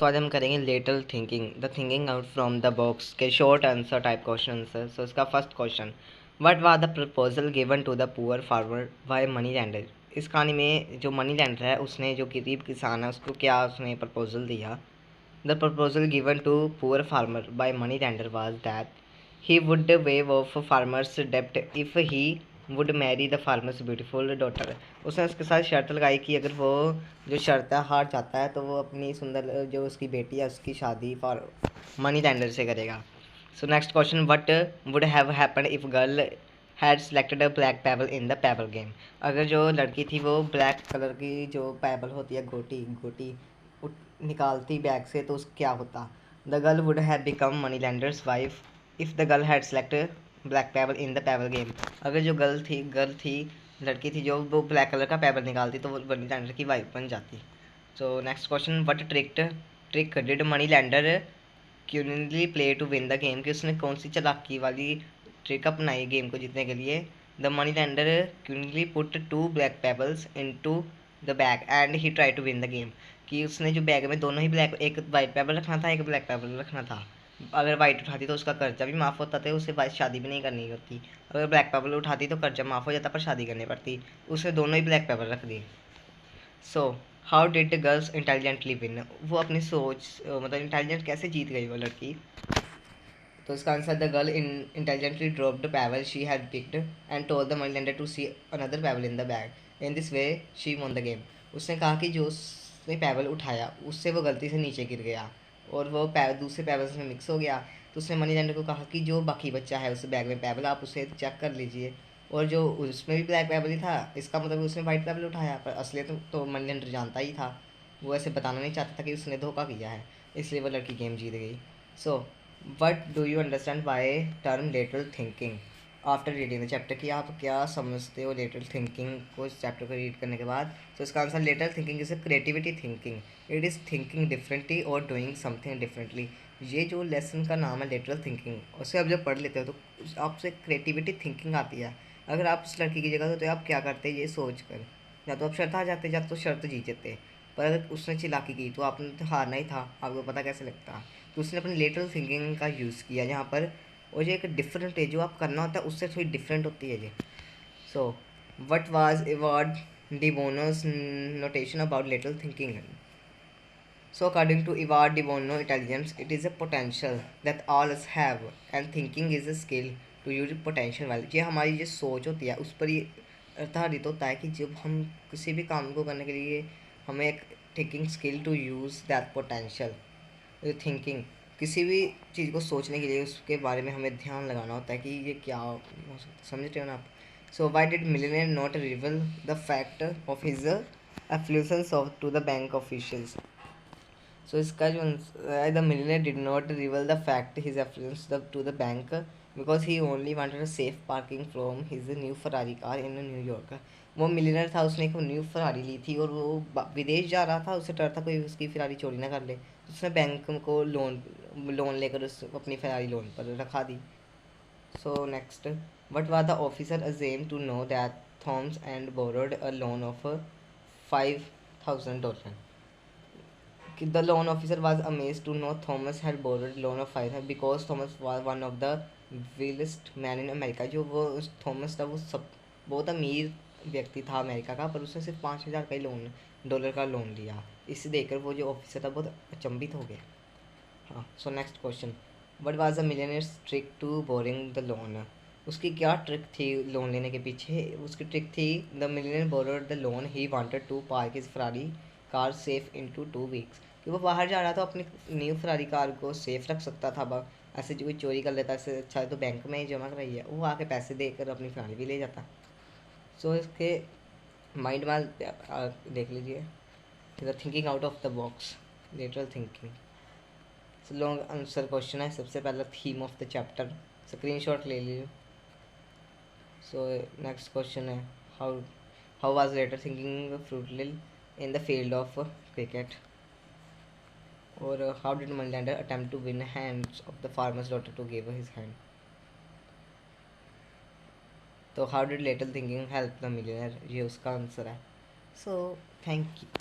तो आज हम करेंगे lateral thinking the thinking out from the box के short answer type question answer. So इसका first question, what was the proposal given to the poor farmer by money lender. इस कहानी में जो मनी लैंडर है उसने जो गरीब किसान है उसको क्या उसने प्रपोजल दिया। The proposal given to poor farmer by money lender was that he would waive off farmer's डेप्ट if he would marry the farmer's beautiful daughter. उसने उसके साथ शर्त लगाई कि अगर वो जो शर्त है हार जाता है तो वो अपनी सुंदर जो उसकी बेटी है उसकी शादी फॉर मनी लैंडर से करेगा। सो next question, what would have happened if girl had selected a black payable in the payable game. अगर जो लड़की थी वो ब्लैक कलर की जो पेबल होती है गोटी गोटी निकालती बैग से तो उस क्या होता। The girl would have become money landers wife if the girl had selected black payable in the payable game. अगर जो गर्ल थी लड़की थी जो वो ब्लैक कलर का पेबल निकालती तो वो मनी लैंडर की वाइफ बन जाती। So next question, what trick did money lender cunningly play to win the game. कि उसने कौन सी चालाकी वाली ट्रिक अपनाई गेम को जीतने के लिए। The money lender cunningly put two black pebbles into the bag and he try to win the game. कि उसने जो बैग में दोनों ही ब्लैक, एक वाइट पेबल रखना था एक ब्लैक पेबल रखना था। अगर वाइट उठाती तो उसका कर्जा भी माफ़ होता था, उसे वाइट शादी भी नहीं करनी होती। अगर ब्लैक पेबल उठाती तो कर्जा माफ़ हो जाता पर शादी करनी पड़ती। उसने दोनों ही ब्लैक पेबल रख दी। So how did the girls intelligently win. वो अपनी सोच मतलब इंटेलिजेंट कैसे जीत गई वो लड़की। तो इसका answer, the girl in intelligently dropped pebble she had picked and told the money lender to see another pebble in the bag in this way she won the game. उसने कहा कि जो उसने पैबल उठाया उससे वो गलती से नीचे गिर गया और वो दूसरे पैबल में मिक्स हो गया। तो उसने मनी लेंडर को कहा कि जो बाकी बच्चा है उस बैग में पैबल आप उसे चेक कर लीजिए। और जो उसमें भी ब्लैक पैबल ही था इसका मतलब उसने वाइट पैबल उठाया, पर असली तो मनी लेंडर जानता ही था। वो ऐसे बताना नहीं चाहता था कि उसने धोखा किया है, इसलिए वो लड़की गेम जीत गई। So what do you understand by term lateral thinking after reading the chapter. कि आप क्या समझते हो लेटरल थिंकिंग को इस चैप्टर को रीड करने के बाद। तो इसका answer, lateral thinking is a creativity thinking, it is thinking differently और डूइंग समथिंग डिफरेंटली। ये जो लेसन का नाम है लेटरल थिंकिंग, उसे आप जब पढ़ लेते हो तो आपसे क्रिएटिविटी थिंकिंग आती है। अगर आप उस लड़की की जगह हो तो आप क्या करते ये सोच कर, या तो आप शर्त आ जाते या तो शर्त जीत जाते। पर अगर उसने चिल्लाकी की तो आपने तो हारना ही था, आपको पता कैसे लगता। तो उसने अपनी लेटरल थिंकिंग का यूज़ किया जहाँ पर, और ये एक डिफरेंट है जो आप करना होता है उससे थोड़ी डिफरेंट होती है ये। So what was Edward de Bono's notation about lateral thinking. So according to Ewart de Bono intelligence, it is a potential that all us have and thinking is a skill to use potential well। ये हमारी जो सोच होती है उस पर ये आधारित होता है कि जब हम किसी भी काम को करने के लिए हमें एक thinking skill to use that potential thinking. किसी भी चीज़ को सोचने के लिए उसके बारे में हमें ध्यान लगाना होता है कि ये क्या हो सकता है, समझ रहे हो ना आप। So why did millionaire not reveal the fact of his affluence of to the bank officials. So the millionaire did not reveal the fact his affluence to the bank because he only wanted a safe parking from his new Ferrari car in New York। वो millionaire था, उसने एक new Ferrari ली थी और वो विदेश जा रहा था, उसे डर था कोई उसकी फरारी चोरी ना कर ले। तो उसने बैंक को लोन लेकर उस अपनी फरारी लोन पर रखा दी। So next, what was the officer अजेम to know that Thomas and borrowed a loan of $5,000। The loan officer was amazed to know Thomas had borrowed loan of 5,000 because Thomas was one of the wealthiest man in America। जो वो Thomas था वो सब बहुत अमीर व्यक्ति था America का, पर उसने सिर्फ 5,000 का ही लोन डॉलर का लोन लिया। इसे देखकर वो जो ऑफिसर था बहुत अचंभित हो गया। हाँ, so next question, what was the millionaire's trick to borrowing the loan. उसकी क्या ट्रिक थी लोन लेने के पीछे। उसकी ट्रिक थी, the millionaire borrowed the loan he wanted to park his Ferrari car safe into 2 weeks. कि वो बाहर जा रहा था अपनी न्यू फरारी कार को सेफ रख सकता था। ऐसे जो कोई चोरी कर लेता है अच्छा है तो बैंक में ही जमा कराई है, वो आके पैसे देकर अपनी फरारी भी ले जाता। सो इसके माइंड में देख लीजिए, the thinking out of the box lateral thinking. Long answer question है, सबसे पहला theme of the chapter, screenshot ले लीजिए। सो नेक्स्ट क्वेश्चन है, how how was lateral thinking fruitful in the field of cricket. और how did money attempt to win hands of the farmer's daughter to give his hand. तो how did lateral thinking help the millionaire, ये उसका answer है। So thank you.